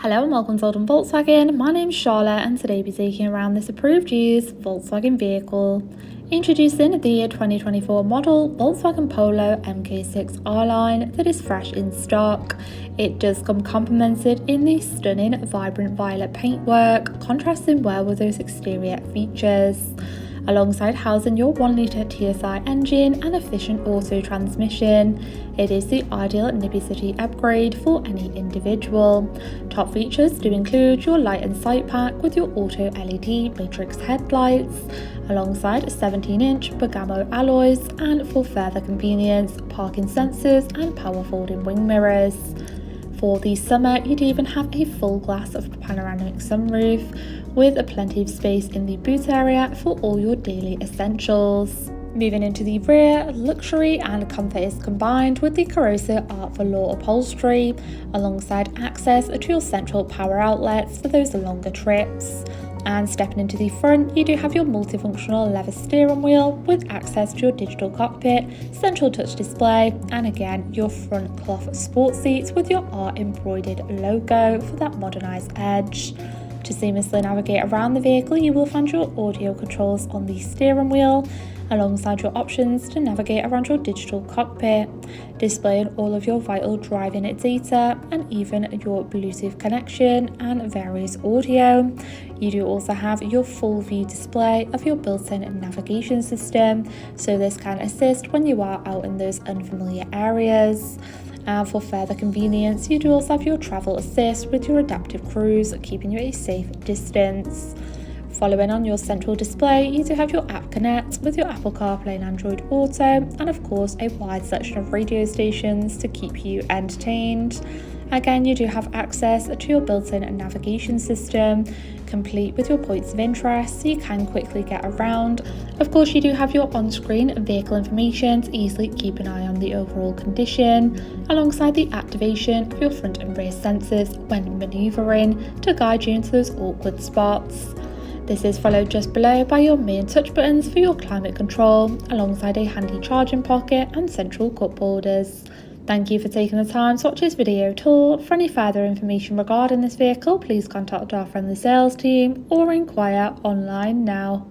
Hello and welcome to Oldham Volkswagen. My name's Charlotte and today we'll be taking around this approved used Volkswagen vehicle. Introducing the 2024 model Volkswagen Polo MK6 R-Line that is fresh in stock. It does come complemented in the stunning vibrant violet paintwork, contrasting well with those exterior features. Alongside housing your 1-litre TSI engine and efficient auto transmission, it is the ideal Nippy City upgrade for any individual. Top features do include your light and sight pack with your auto LED matrix headlights, alongside 17-inch Bergamo alloys, and for further convenience, parking sensors and power folding wing mirrors. For the summer, you'd even have a full glass of panoramic sunroof with plenty of space in the boot area for all your daily essentials. Moving into the rear, luxury and comfort is combined with the corrosive Art Velour upholstery, alongside access to your central power outlets for those longer trips. And stepping into the front, you do have your multifunctional leather steering wheel with access to your digital cockpit, central touch display, and again your front cloth sports seats with your art embroidered logo for that modernised edge. To seamlessly navigate around the vehicle, you will find your audio controls on the steering wheel, alongside your options to navigate around your digital cockpit, displaying all of your vital driving data and even your Bluetooth connection and various audio. You do also have your full view display of your built-in navigation system, so this can assist when you are out in those unfamiliar areas. And for further convenience, you do also have your travel assist with your adaptive cruise, keeping you at a safe distance. Following on your central display, you do have your App Connect with your Apple CarPlay and Android Auto, and of course a wide selection of radio stations to keep you entertained. Again, you do have access to your built-in navigation system, complete with your points of interest so you can quickly get around. Of course, you do have your on-screen vehicle information to easily keep an eye on the overall condition, alongside the activation of your front and rear sensors when manoeuvring to guide you into those awkward spots. This is followed just below by your main touch buttons for your climate control, alongside a handy charging pocket and central cup holders. Thank you for taking the time to watch this video at all. For any further information regarding this vehicle, please contact our friendly sales team or inquire online now.